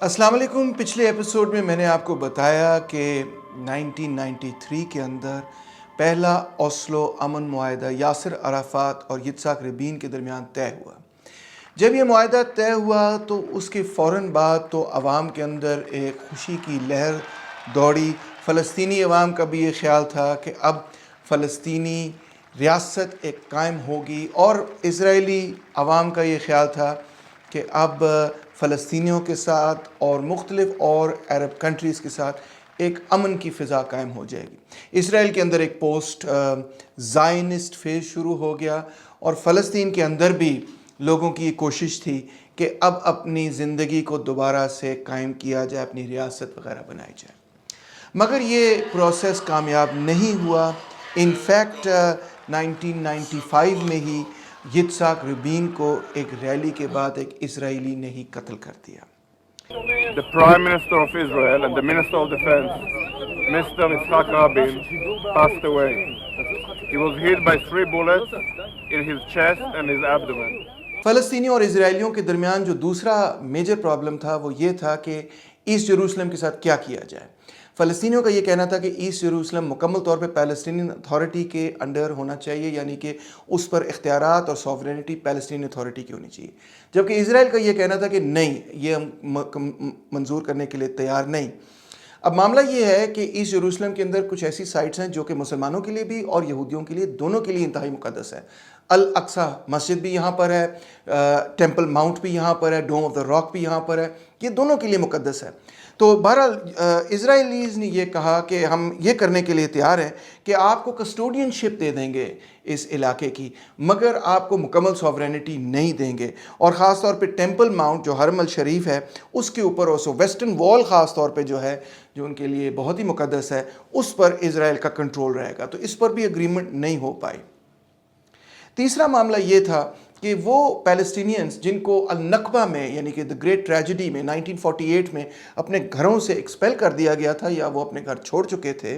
अस्सलाम वालेकुम। पिछले एपिसोड में मैंने आपको बताया कि 1993 के अंदर पहला ओस्लो अमन मुआहदा यासिर अराफात और yitzhak rabin के दरमियान तय हुआ। जब ये मुआहदा तय हुआ तो उसके फ़ौरन बाद तो अवाम के अंदर एक खुशी की लहर दौड़ी। फ़लस्तीनी अवाम का भी ये ख़्याल था कि अब फ़लस्तीनी रियासत एक कायम होगी, और इज़राइली अवाम का ये ख़्याल था कि अब फ़लस्तीनियों के साथ और मुख्तलिफ़ और अरब कंट्रीज़ के साथ एक अमन की फ़िज़ा कायम हो जाएगी। इसराइल के अंदर एक पोस्ट ज़ायनिस्ट फेज़ शुरू हो गया, और फ़लस्तीन के अंदर भी लोगों की कोशिश थी कि अब अपनी ज़िंदगी को दोबारा से कायम किया जाए, अपनी रियासत वगैरह बनाई जाए। मगर ये प्रोसेस कामयाब नहीं हुआ। इनफैक्ट 1995 में ही yitzhak rabin को एक रैली के बाद एक इजरायली ने ही कत्ल कर दिया। The Prime Minister of Israel and the Minister of Defense, Mr. Yitzhak Rabin, passed away. He was hit by 3 bullets in his chest and his abdomen. फ़लस्तीनियों और इजरायलियों के दरमियान जो दूसरा मेजर प्रॉब्लम था वो ये था कि ईस्ट यरूशलेम के साथ क्या किया जाए। फ़लस्तीनियों का ये कहना था कि ईस्ट यरूशलेम मुकम्मल तौर पे पैलेस्टीनियन अथॉरिटी के अंडर होना चाहिए, यानी कि उस पर इख्तियारात और सॉवरेनिटी पैलेस्टीनियन अथॉरिटी की होनी चाहिए, जबकि इजराइल का ये कहना था कि नहीं, ये हम मंजूर करने के लिए तैयार नहीं। अब मामला ये है कि ईस्ट यरूशलेम के अंदर कुछ ऐसी साइट्स हैं जो कि मुसलमानों के लिए भी और यहूदियों के लिए, दोनों के लिए इंतहाई मुक़द्दस है। अल अक्सा मस्जिद भी यहाँ पर है, टेम्पल माउंट भी यहाँ पर है, डोम ऑफ द रॉक भी यहाँ पर है, ये दोनों के लिए मुक़द्दस है। तो बहरहाल इजराइलीज़ ने ये कहा कि हम ये करने के लिए तैयार हैं कि आपको कस्टोडियनशिप दे देंगे इस इलाके की, मगर आपको मुकम्मल सॉवरेनिटी नहीं देंगे। और ख़ास तौर पे टेम्पल माउंट जो हरम अल शरीफ है उसके ऊपर, और वेस्टर्न वॉल ख़ास तौर पे जो है, जो उनके लिए बहुत ही मुक़द्दस है, उस पर इज़राइल का कंट्रोल रहेगा। तो इस पर भी एग्रीमेंट नहीं हो पाई। तीसरा मामला ये था कि वो पैलेस्टीनियंस जिनको अल-नकबा में, यानी कि द ग्रेट ट्रेजेडी में 1948 में अपने घरों से एक्सपेल कर दिया गया था, या वो अपने घर छोड़ चुके थे,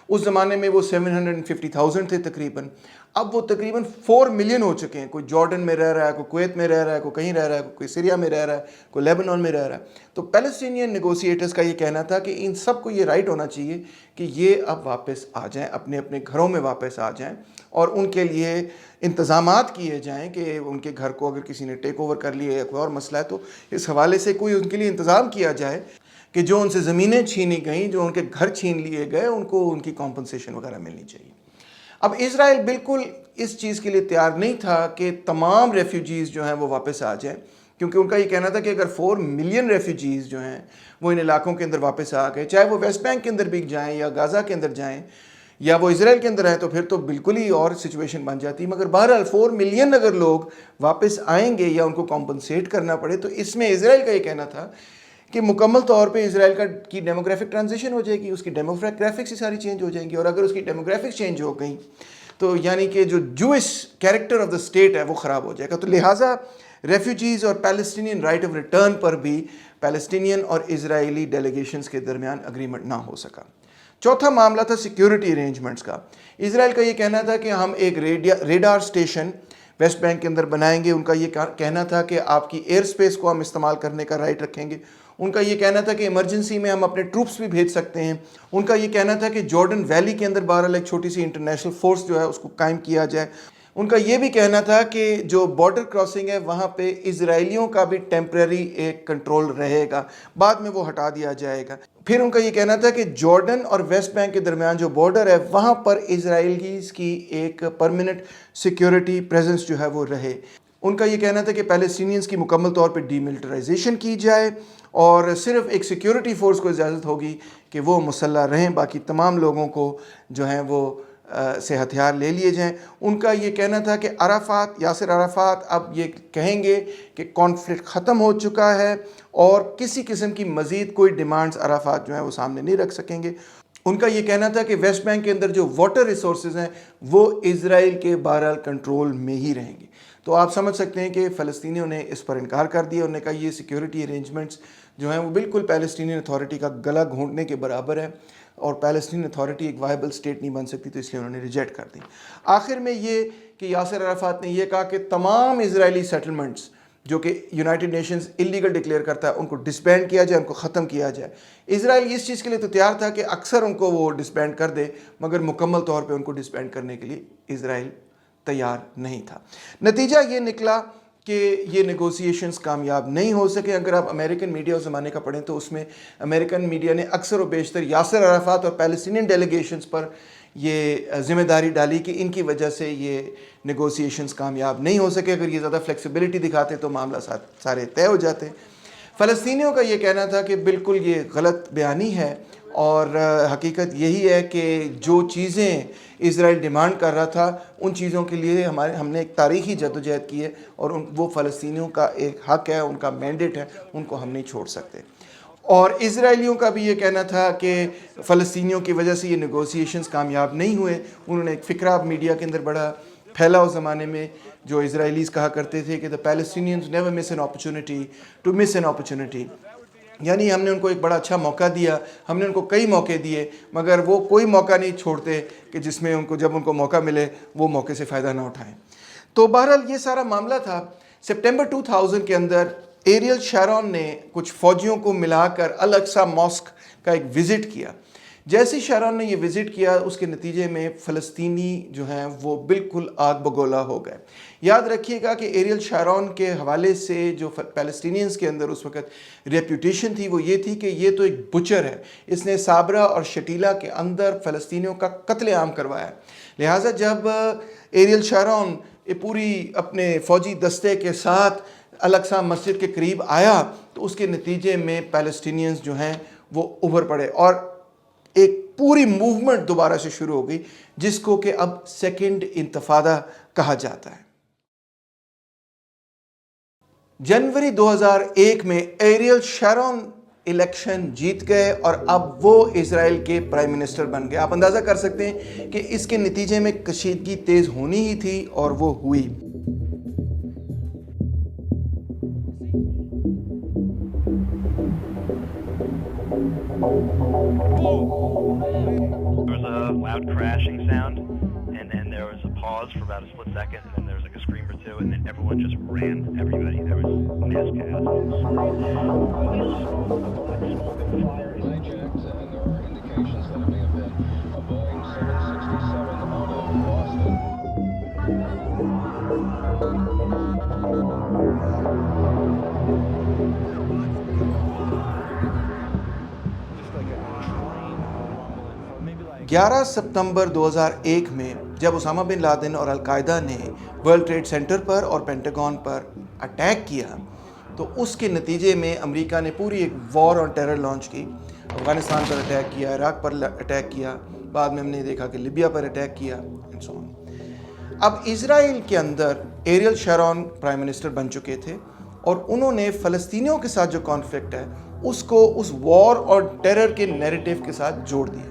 उस ज़माने में वो 750,000 थे तकरीबन। अब वो तकरीबन 4 मिलियन हो चुके हैं। कोई जॉर्डन में रह रहा है, कोई कुवैत में रह रहा है, कोई कहीं रह रहा है, कोई सीरिया में रह रहा है, कोई लेबनान में रह रहा है। तो पैलेस्टीनियन नेगोशिएटर्स का ये कहना था कि इन सब को ये राइट होना चाहिए कि ये अब वापस आ जाएं, अपने अपने घरों में वापस आ जाएं, और उनके लिए इंतज़ामात किए जाएं कि उनके घर को अगर किसी ने टेक ओवर कर लिया या कोई और मसला है तो इस हवाले से कोई उनके लिए इंतज़ाम किया जाए कि जो उनसे ज़मीनें छीनी गईं, जो उनके घर छीन लिए गए, उनको उनकी कॉम्पनसेशन वगैरह मिलनी चाहिए। अब इज़राइल बिल्कुल इस चीज़ के लिए तैयार नहीं था कि तमाम रेफ्यूजीज़ जो हैं वो वापस आ जाएं, क्योंकि उनका ये कहना था कि अगर 4 मिलियन रेफ्यूजीज़ जो हैं वो इन इलाकों के अंदर वापस आ गए, चाहे वो वेस्ट बैंक के अंदर भी जाएँ या गाज़ा के अंदर जाएँ या वो इज़राइल के अंदर है, तो फिर तो बिल्कुल ही और सिचुएशन बन जाती। मगर बहरहाल 4 मिलियन अगर लोग वापस आएंगे या उनको कॉम्पनसेट करना पड़े, तो इसमें इज़राइल का ये कहना था कि मुकम्मल तौर पे इज़राइल की डेमोग्राफिक ट्रांजिशन हो जाएगी, उसकी डेमोग्राफिक्स ही सारी चेंज हो जाएंगी, और अगर उसकी डेमोग्राफिक्स चेंज हो गई तो यानी कि जो Jewish character of the state है वो ख़राब हो जाएगा। तो लिहाजा रेफ्यूजीज़ और पैलेस्टीनियन राइट ऑफ रिटर्न पर भी पैलेस्टीनियन और इज़राइली डेलीगेशंस के दरमियान अग्रीमेंट ना हो सका। चौथा मामला था सिक्योरिटी अरेंजमेंट्स का। इज़राइल का ये कहना था कि हम एक रेडार स्टेशन वेस्ट बैंक के अंदर बनाएंगे। उनका ये कहना था कि आपकी एयर स्पेस को हम इस्तेमाल करने का राइट रखेंगे। उनका ये कहना था कि इमरजेंसी में हम अपने ट्रूप्स भी भेज सकते हैं। उनका ये कहना था कि जॉर्डन वैली के अंदर बहरहाल एक छोटी सी इंटरनेशनल फोर्स जो है उसको कायम किया जाए। उनका ये भी कहना था कि जो बॉर्डर क्रॉसिंग है वहाँ पे इजराइलियों का भी टेम्परेरी एक कंट्रोल रहेगा, बाद में वो हटा दिया जाएगा। फिर उनका ये कहना था कि जॉर्डन और वेस्ट बैंक के दरमियान जो बॉर्डर है वहाँ पर इजराइलीज़ की एक परमानेंट सिक्योरिटी प्रेजेंस जो है वो रहे। उनका ये कहना था कि पैलेस्टीनियंस की मुकम्मल तौर पे डीमिलिटराइजेशन की जाए, और सिर्फ एक सिक्योरिटी फोर्स को इजाज़त होगी कि वो मुसल्लह रहें, बाकी तमाम लोगों को जो हैं वो से हथियार ले लिए जाएं। उनका ये कहना था कि यासिर अराफात अब ये कहेंगे कि कॉन्फ्लिक्ट ख़त्म हो चुका है और किसी किस्म की मज़ीद कोई डिमांड्स अराफात जो है वो सामने नहीं रख सकेंगे। उनका ये कहना था कि वेस्ट बैंक के अंदर जो वाटर रिसोर्सेज हैं वो इज़राइल के बहरहाल कंट्रोल में ही रहेंगे। तो आप समझ सकते हैं कि फ़लस्तीनियों ने इस पर इनकार कर दिया। उन्होंने कहा ये सिक्योरिटी अरेंजमेंट्स जो हैं वो बिल्कुल पैलेस्टीनियन अथॉरिटी का गला घोंटने के बराबर है, और पैलेस्टीन अथॉरिटी एक वायबल स्टेट नहीं बन सकती, तो इसलिए उन्होंने रिजेक्ट कर दी। आखिर में ये कि यासिर अराफात ने यह कहा कि तमाम इजरायली सेटलमेंट्स جو کہ یونائٹڈ نیشنز اللیگل ڈکلیئر کرتا ہے، ان کو ڈسبینڈ کیا جائے، ان کو ختم کیا جائے۔ اسرائیل اس چیز کے لیے تو تیار تھا کہ اکثر ان کو وہ ڈسبینڈ کر دے، مگر مکمل طور پہ ان کو ڈسبینڈ کرنے کے لیے اسرائیل تیار نہیں تھا۔ نتیجہ یہ نکلا کہ یہ نیگوسیشنز کامیاب نہیں ہو سکے۔ اگر آپ امریکن میڈیا اس زمانے کا پڑھیں تو اس میں امریکن میڈیا نے اکثر و بیشتر یاسر عرفات اور پیلسٹینین ڈیلیگیشنز پر یہ ذمہ داری ڈالی کہ ان کی وجہ سے یہ نیگوسیشنز کامیاب نہیں ہو سکے، اگر یہ زیادہ فلیکسیبلٹی دکھاتے تو معاملہ سارے طے ہو جاتے۔ فلسطینیوں کا یہ کہنا تھا کہ بالکل یہ غلط بیانی ہے، اور حقیقت یہی ہے کہ جو چیزیں اسرائیل ڈیمانڈ کر رہا تھا ان چیزوں کے لیے ہم نے ایک تاریخی جدوجہد کی ہے، اور وہ فلسطینیوں کا ایک حق ہے، ان کا مینڈیٹ ہے، ان کو ہم نہیں چھوڑ سکتے۔ اور اسرائیلیوں کا بھی یہ کہنا تھا کہ فلسطینیوں کی وجہ سے یہ نیگوسیشنز کامیاب نہیں ہوئے۔ انہوں نے ایک فکرہ میڈیا کے اندر بڑا پھیلا اس زمانے میں، جو اسرائیلیز کہا کرتے تھے کہ the Palestinians never miss an opportunity to miss an opportunity، یعنی ہم نے ان کو ایک بڑا اچھا موقع دیا، ہم نے ان کو کئی موقع دیے، مگر وہ کوئی موقع نہیں چھوڑتے کہ جس میں جب ان کو موقع ملے وہ موقع سے فائدہ نہ اٹھائیں۔ تو بہرحال یہ سارا معاملہ تھا۔ سپٹمبر 2000 کے اندر ایریل شارون نے کچھ فوجیوں کو ملا کر الاقصی ماسک کا ایک وزٹ کیا۔ جیسے شارون نے یہ وزٹ کیا، اس کے نتیجے میں فلسطینی جو ہیں وہ بالکل آگ بگولا ہو گئے۔ یاد رکھیے گا کہ ایریل شارون کے حوالے سے جو پیلسٹینینز کے اندر اس وقت ریپیوٹیشن تھی وہ یہ تھی کہ یہ تو ایک بچر ہے، اس نے صابرہ اور شٹیلا کے اندر فلسطینیوں کا قتل عام کروایا۔ لہٰذا جب ایریل شارون پوری اپنے فوجی دستے کے ساتھ الاقصی مسجد کے قریب آیا تو اس کے نتیجے میں پیلسٹینینز جو ہیں وہ ابھر پڑے، اور ایک پوری موومنٹ دوبارہ سے شروع ہو گئی، جس کو کہ اب سیکنڈ انتفاضہ کہا جاتا ہے۔ جنوری 2001 میں ایریل شارون الیکشن جیت گئے اور اب وہ اسرائیل کے پرائم منسٹر بن گئے۔ آپ اندازہ کر سکتے ہیں کہ اس کے نتیجے میں کشیدگی تیز ہونی ہی تھی، اور وہ ہوئی۔ There was a loud crashing sound, and then there was a pause for about a split second, and then there was like a scream or two, and then everyone just ran. Everybody, there was mass chaos. Hijacked, and there are indications that it may have been a Boeing 767 out of Boston. گیارہ ستمبر 2001 میں جب Usama bin Laden اور القاعدہ نے world trade centre پر اور Pentagon پر attack کیا، تو اس کے نتیجے میں امریکہ نے پوری ایک وار آن ٹیرر لانچ کی۔ افغانستان پر اٹیک کیا، عراق پر اٹیک کیا، بعد میں ہم نے دیکھا کہ لیبیا پر اٹیک کیا اینڈ سو آن۔ اب اسرائیل کے اندر ایریل شارون پرائم منسٹر بن چکے تھے، اور انہوں نے فلسطینیوں کے ساتھ جو کانفلکٹ ہے اس کو اس وار اور ٹیرر کے نیریٹو کے ساتھ جوڑ دیا۔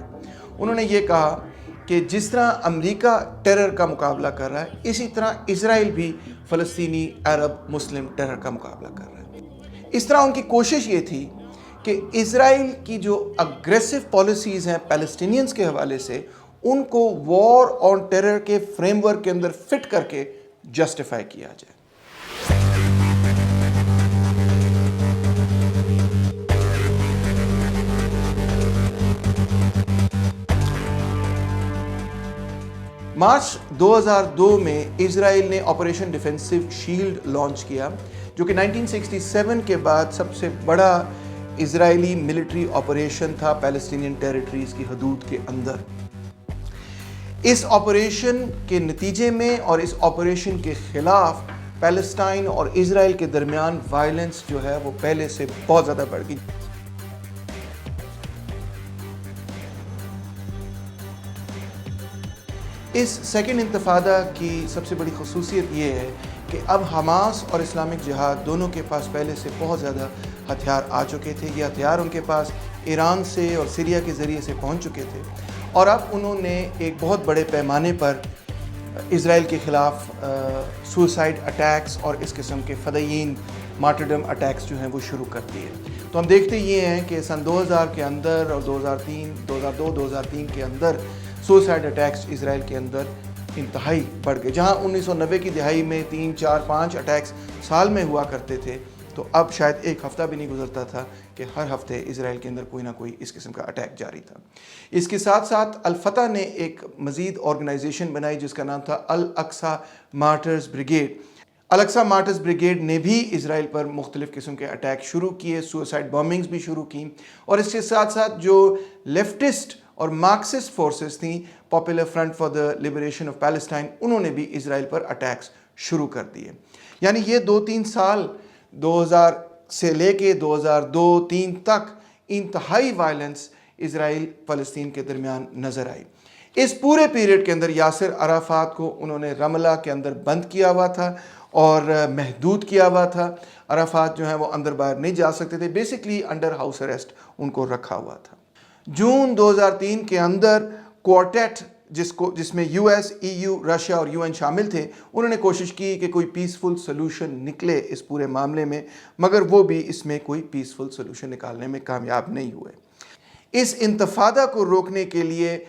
انہوں نے یہ کہا کہ جس طرح امریکہ ٹیرر کا مقابلہ کر رہا ہے، اسی طرح اسرائیل بھی فلسطینی عرب مسلم ٹیرر کا مقابلہ کر رہا ہے۔ اس طرح ان کی کوشش یہ تھی کہ اسرائیل کی جو اگریسو پالیسیز ہیں پیلسٹینینز کے حوالے سے، ان کو وار آن ٹیرر کے فریم ورک کے اندر فٹ کر کے جسٹیفائی کیا جائے۔ مارچ 2002 میں اسرائیل نے آپریشن ڈیفینسو شیلڈ لانچ کیا، جو کہ 1967 کے بعد سب سے بڑا اسرائیلی ملٹری آپریشن تھا پیلسٹینین ٹیریٹریز کی حدود کے اندر۔ اس آپریشن کے نتیجے میں اور اس آپریشن کے خلاف پیلسٹائن اور اسرائیل کے درمیان وائلنس جو ہے وہ پہلے سے بہت زیادہ بڑھ گئی۔ اس سیکنڈ انتفاضہ کی سب سے بڑی خصوصیت یہ ہے کہ اب حماس اور اسلامک جہاد دونوں کے پاس پہلے سے بہت زیادہ ہتھیار آ چکے تھے۔ یہ ہتھیار ان کے پاس ایران سے اور سیریا کے ذریعے سے پہنچ چکے تھے، اور اب انہوں نے ایک بہت بڑے پیمانے پر اسرائیل کے خلاف سوسائڈ اٹیکس اور اس قسم کے فدائین مارٹرڈم اٹیکس جو ہیں وہ شروع کر دیے۔ تو ہم دیکھتے یہ ہیں کہ سن 2000 کے اندر اور 2002 2003 کے اندر سوسائڈ اٹیکس اسرائیل کے اندر इंतहाई बढ़ गए। जहां 1990 की दिहाई में 3, 4, 5 अटैक्स साल में हुआ करते थे, तो अब शायद एक हफ़्ता भी नहीं गुजरता था कि हर हफ्ते इजराइल के अंदर कोई ना कोई इस किस्म का अटैक जारी था। इसके साथ साथ अल-फतह ने एक मज़ीद ऑर्गेनाइजेशन बनाई जिसका नाम था Al-Aqsa martyrs brigade. Al-Aqsa martyrs brigade ने भी इजराइल पर मुख्तलिफ़ किस्म के अटैक शुरू किए, सुसाइड बॉम्बिंग्स भी शुरू की, और इसके साथ साथ जो लेफ्टिस्ट और मार्क्सिस्ट फोर्सेस थी, popular front for the liberation of Palestine, उन्होंने भी इजराइल पर अटैक्स शुरू कर दिए। यानी ये 2-3 साल 2000 से लेके 2002-3 तक इंतहाई वायलेंस इजराइल फ़लस्तीन के दरमियान नज़र आई। इस पूरे पीरियड के अंदर यासिर अराफात को उन्होंने रमला के अंदर बंद किया हुआ था और महदूद किया हुआ था। अराफात जो है वो अंदर बाहर नहीं जा सकते थे, बेसिकली अंडर हाउस अरेस्ट उनको रखा हुआ था। जून 2003 के अंदर क्वार्टेट जिसमें यूएस, ईयू, रशिया और यूएन शामिल थे, उन्होंने कोशिश की कि कोई पीसफुल सलूशन निकले इस पूरे मामले में, मगर वो भी इसमें कोई पीसफुल सलूशन निकालने में कामयाब नहीं हुए। इस इंतफादा को रोकने के लिए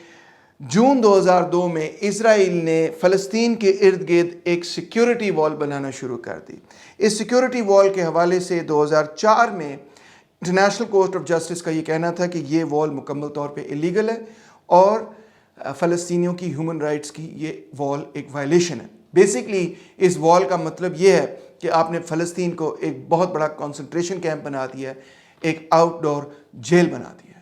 जून 2002 में इजराइल ने फ़लस्तीन के इर्द गिर्द एक सिक्योरिटी वॉल बनाना शुरू कर दी। इस सिक्योरिटी वॉल के हवाले से 2004 में इंटरनेशनल कोर्ट ऑफ जस्टिस का ये कहना था कि ये वॉल मुकम्मल तौर पे इलीगल है और फ़लस्तीनियों की ह्यूमन राइट्स की ये वॉल एक वायलेशन है। बेसिकली इस वॉल का मतलब ये है कि आपने फ़लस्तीन को एक बहुत बड़ा कंसंट्रेशन कैंप बना दिया है, एक आउटडोर जेल बना दिया है।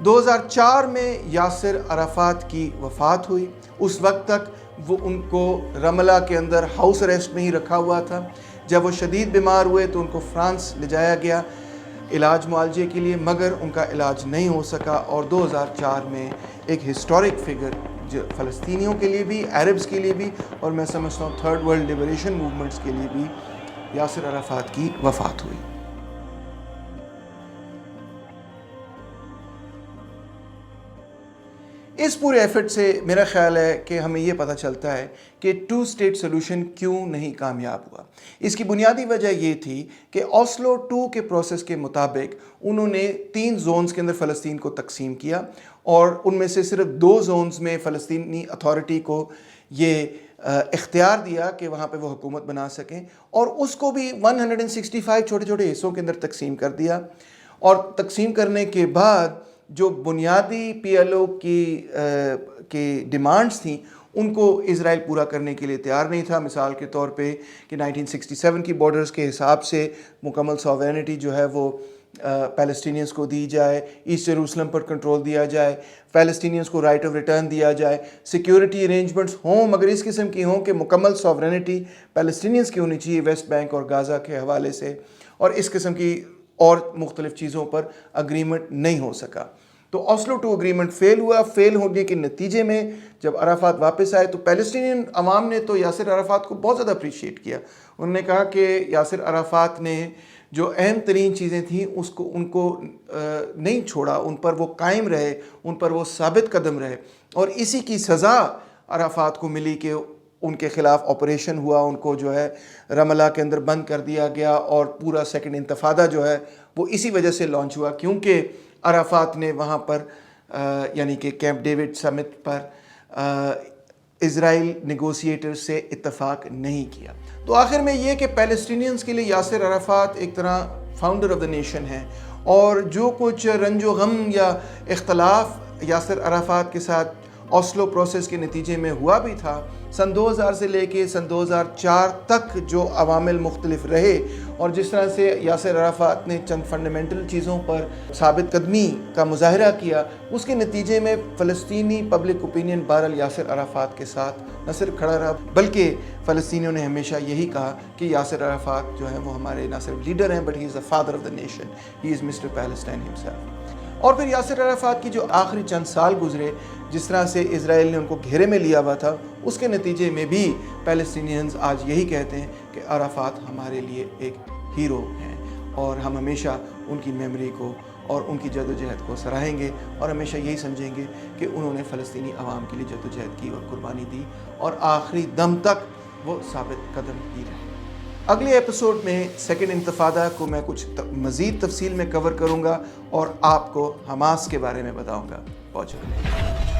दो 2004 में यासिर अराफात की वफ़ात हुई। उस वक्त तक वो उनको रमला के अंदर हाउस अरेस्ट में ही रखा हुआ था। जब वो शदीद बीमार हुए तो उनको फ्रांस ले जाया गया इलाज मुआलजे के लिए, मगर उनका इलाज नहीं हो सका और 2004 में एक हिस्टोरिक फिगर जो फ़लस्तीनियों के लिए भी, अरब्स के लिए भी, और मैं समझता हूँ थर्ड वर्ल्ड लिबरेशन मूवमेंट्स के लिए भी, यासिर अराफात की वफ़ात हुई। इस पूरे एफर्ट से मेरा ख़्याल है कि हमें ये पता चलता है कि 2 स्टेट सोल्यूशन क्यों नहीं कामयाब हुआ। इसकी बुनियादी वजह ये थी कि ओस्लो 2 के प्रोसेस के मुताबिक उन्होंने 3 जोन्स के अंदर फ़लस्तीन को तकसीम किया और उनमें से सिर्फ 2 जोन्स में फ़लस्तीनी अथॉरिटी को ये इख्तियार दिया कि वहाँ पे वो हुकूमत बना सकें, और उसको भी 165 छोटे छोटे हिस्सों के अंदर तकसीम कर दिया। और तकसीम करने के बाद जो बुनियादी पीएलओ की डिमांड्स थी उनको इजराइल पूरा करने के लिए तैयार नहीं था। मिसाल के तौर पे कि 1967 की बॉर्डर्स के हिसाब से मुकम्मल सॉवरेनिटी जो है वो पैलेस्टीनियंस को दी जाए, ईस्ट यरूशलेम पर कंट्रोल दिया जाए, पैलेस्टीनियंस को राइट ऑफ रिटर्न दिया जाए, सिक्योरिटी अरेंजमेंट्स हों मगर इस किस्म की हों कि मुकम्मल सॉवरेनिटी पैलेस्टीनियंस की होनी चाहिए वेस्ट बैंक और गाज़ा के हवाले से, और इस किस्म की और मुख्तलिफ़ चीज़ों पर अग्रीमेंट नहीं हो सका। तो ओस्लो 2 अग्रीमेंट फेल हुआ। फेल होने के नतीजे में जब अराफात वापस आए तो पैलेस्टीनियन अवाम ने तो यासिर अराफात को बहुत ज़्यादा अप्रीशिएट किया। उन्होंने कहा कि यासिर अराफात ने जो अहम तरीन चीज़ें थीं उसको उनको नहीं छोड़ा, उन पर वो कायम रहे, उन पर वो साबित कदम रहे, और इसी की सज़ा अराफात को मिली कि उनके ख़िलाफ़ ऑपरेशन हुआ, उनको जो है रमला के अंदर बंद कर दिया गया, और पूरा सेकंड इंतफादा जो है वो इसी वजह से लॉन्च हुआ क्योंकि अराफात ने वहाँ पर यानी कि कैंप डेविड समिट पर इज़राइल नेगोशिएटर्स से इत्तफाक नहीं किया। तो आखिर में ये कि पैलेस्टीनियंस के लिए यासिर अराफात एक तरह फाउंडर ऑफ द नेशन है, और जो कुछ रंजो गम या इख्तलाफ यासिर अराफात के साथ ओस्लो प्रोसेस के नतीजे में हुआ भी था, सन 2000 से लेके सन 2004 तक जो अवामिल मुख्तलिफ रहे और जिस तरह से यासिर अराफात ने चंद फंडामेंटल चीज़ों पर साबित कदमी का मुजाहरा किया, उसके नतीजे में फ़लस्तीनी पब्लिक ओपिनियन बहरहाल यासिर अराफात के साथ न सिर्फ खड़ा रहा बल्कि फ़लस्तीनियों ने हमेशा यही कहा कि यासिर अराफात जो है वो हमारे न सिर्फ लीडर हैं but he is the father of the nation, he is mister Palestine himself. और फिर यासिर अराफात की जो आखिरी चंद साल गुजरे, जिस तरह से इजराइल ने उनको घेरे में लिया हुआ था, उसके नतीजे में भी पैलेस्टीनियंस आज यही कहते हैं कि अराफात हमारे लिए एक हीरो हैं, और हम हमेशा उनकी मेमोरी को और उनकी जदोजहद को सराहेंगे और हमेशा यही समझेंगे कि उन्होंने फ़लस्तीनी आवाम के लिए जदोजहद की और कुर्बानी दी और आखिरी दम तक वो साबित कदम ही रहे। اگلے ایپیسوڈ میں سیکنڈ انتفاضہ کو میں کچھ مزید تفصیل میں کور کروں گا اور آپ کو حماس کے بارے میں بتاؤں گا. بہت شکریہ.